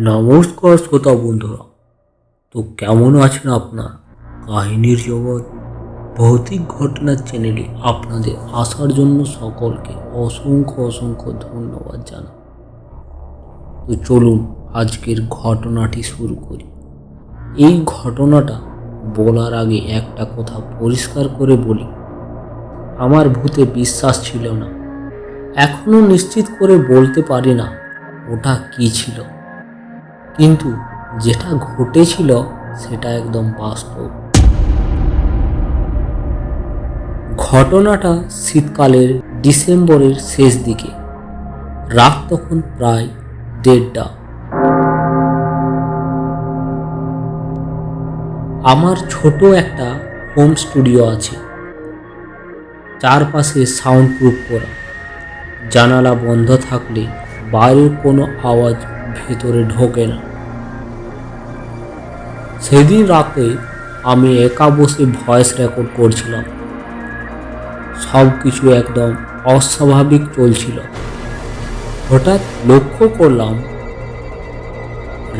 নমস্কার শ্রোতা বন্ধুরা। তো কেমন আছেন আপনার? কাহিনীর জগৎ ভৌতিক ঘটনার চ্যানেলে আপনাদের আসার জন্য সকলকে অসংখ্য ধন্যবাদ জানাই। তো চলুন আজকের ঘটনাটি শুরু করি। এই ঘটনাটা বলার আগে একটা কথা পরিষ্কার করে বলি, আমার ভূতে বিশ্বাস ছিল না। এখনো নিশ্চিত করে বলতে পারি না ওটা কি ছিল, কিন্তু যেটা ঘটেছিল সেটা একদম বাস্তব। ঘটনাটা শীতকালের ডিসেম্বরের শেষ দিকে। রাত তখন প্রায় 1:30। আমার ছোট একটা হোম স্টুডিও আছে, চারপাশে সাউন্ড প্রুফ করা। জানালা বন্ধ থাকলে বাইরের কোনো আওয়াজ ভেতরে ঢোকে না। সেদিন রাতে আমি একা বসে ভয়েস রেকর্ড করছিলাম। সব কিছু একদম অস্বাভাবিক চলছিল। হঠাৎ লক্ষ্য করলাম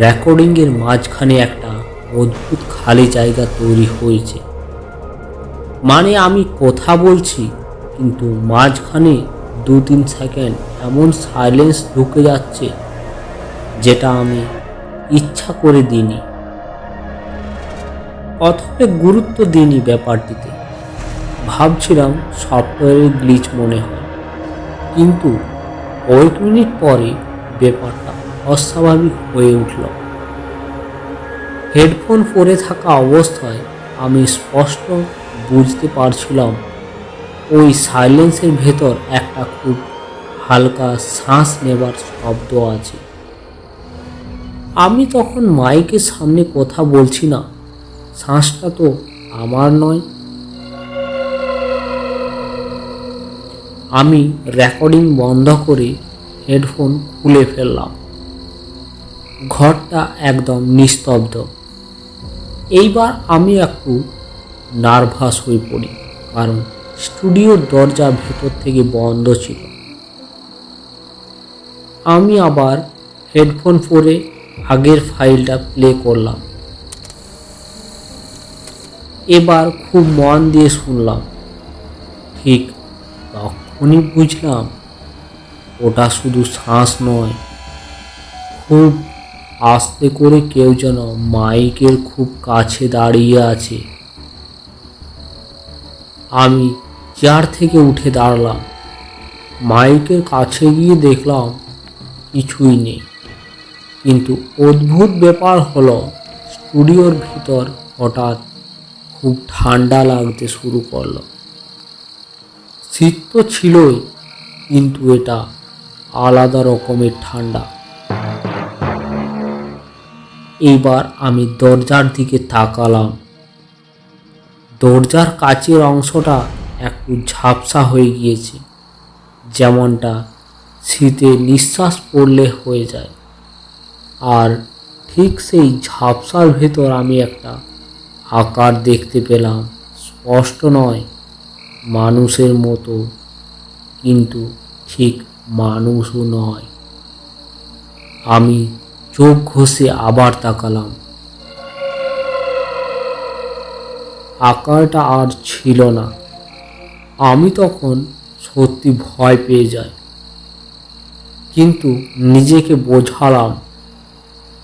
রেকর্ডিংয়ের মাঝখানে একটা অদ্ভুত খালি জায়গা তৈরি হয়েছে। মানে আমি কথা বলছি, কিন্তু মাঝখানে 2-3 সেকেন্ড এমন সাইলেন্স ঢুকে যাচ্ছে, যেটা আমি ইচ্ছা করে দিইনি। প্রথমে গুরুত্ব দিইনি ব্যাপারটিতে, ভাবছিলাম সফটওয়্যারের গ্লিচ মনে হয়। কিন্তু কয়েক মিনিট পরে ব্যাপারটা অস্বাভাবিক হয়ে উঠল। হেডফোন পরে থাকা অবস্থায় আমি স্পষ্ট বুঝতে পারছিলাম ওই সাইলেন্সের ভেতর একটা খুব হালকা শ্বাস নেবার শব্দ আছে। আমি তখন মাইকের সামনে কথা বলছি না, শ্বাসটা তো আমার নয়। আমি রেকর্ডিং বন্ধ করে হেডফোন খুলে ফেললাম। ঘরটা একদম নিস্তব্ধ। এইবার আমি একটু নার্ভাস হয়ে পড়ি, কারণ স্টুডিওর দরজা ভেতর থেকে বন্ধ ছিল। আমি আবার হেডফোন পরে আগের ফাইলটা প্লে করলাম। এবার খুব মন দিয়ে শুনলাম। ঠিক তখনই বুঝলাম ওটা শুধু শ্বাস নয়, খুব আস্তে করে কেউ যেন মাইকের খুব কাছে দাঁড়িয়ে আছে। আমি চেয়ার থেকে উঠে দাঁড়ালাম, মাইকের কাছে গিয়ে দেখলাম কিছুই নেই। কিন্তু অদ্ভুত ব্যাপার হলো, স্টুডিওর ভিতর হঠাৎ খুব ঠান্ডা লাগতে শুরু করলো। শীত তো ছিলই, কিন্তু এটা আলাদা রকমের ঠান্ডা। এইবার আমি দরজার দিকে তাকালাম। দরজার কাচের অংশটা একটু ঝাপসা হয়ে গিয়েছে, যেমনটা শীতে নিঃশ্বাস পড়লে হয়ে যায়। আর ঠিক সেই ঝাপসার ভেতর আমি একটা আকার দেখতে পেলাম। স্পষ্ট নয়, মানুষের মতো, কিন্তু ঠিক মানুষও নয়। আমি চোখ ঘষে আবার তাকালাম। আকারটা আর ছিল না। আমি তখন সত্যি ভয় পেয়ে যাই, কিন্তু নিজেকে বোঝালাম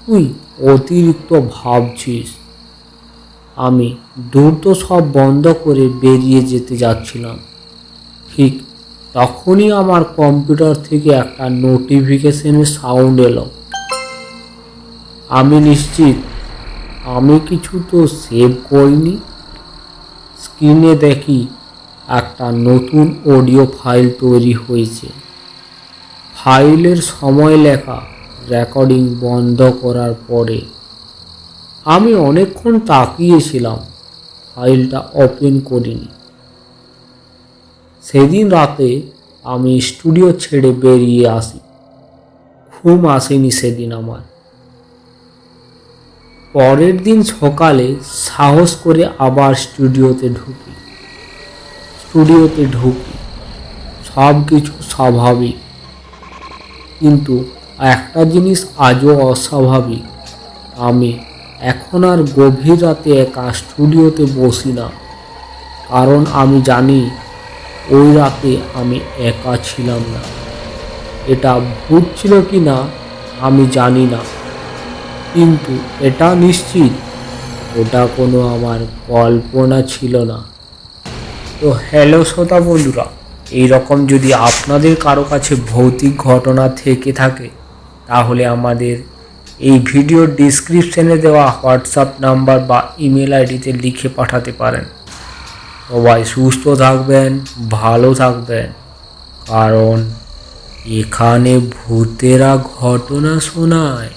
তুই অতিরিক্ত ভাবছিস। আমি দ্রুত সব বন্ধ করে বেরিয়ে যেতে যাচ্ছিলাম। ঠিক তখনই আমার কম্পিউটার থেকে একটা নোটিফিকেশনের সাউন্ড এলো। আমি নিশ্চিত আমি কিছু তো সেভ করিনি। স্ক্রিনে দেখি একটা নতুন অডিও ফাইল তৈরি হয়েছে। ফাইলের সময় লেখা রেকর্ডিং বন্ধ করার পরে। আমি অনেকক্ষণ তাকিয়েছিলাম, ফাইলটা ওপেন করিনি। সেদিন রাতে আমি স্টুডিও ছেড়ে বেরিয়ে আসি। ঘুম আসেনি সেদিন আমার। পরের দিন সকালে সাহস করে আবার স্টুডিওতে ঢুকি। সব কিছু স্বাভাবিক, কিন্তু একটা জিনিস আজও অস্বাভাবিক, আমি এখন আর গভীর রাতে একা স্টুডিওতে বসি না, কারণ আমি জানি ওই রাতে আমি একা ছিলাম না। এটা ভূত ছিল কি না আমি জানি না, কিন্তু এটা নিশ্চিত ওটা কোনো আমার কল্পনা ছিল না। তো হ্যালো শ্রোতা বন্ধুরা, এইরকম যদি আপনাদের কারো কাছে ভৌতিক ঘটনা থেকে থাকে তাহলে আমাদের এই ভিডিওর ডিসক্রিপশনে দেওয়া হোয়াটসঅ্যাপ নাম্বার বা ইমেল আইডিতে লিখে পাঠাতে পারেন। সবাই সুস্থ থাকবেন, ভালো থাকবেন, কারণ এখানে ভূতেরা ঘটনা শোনায়।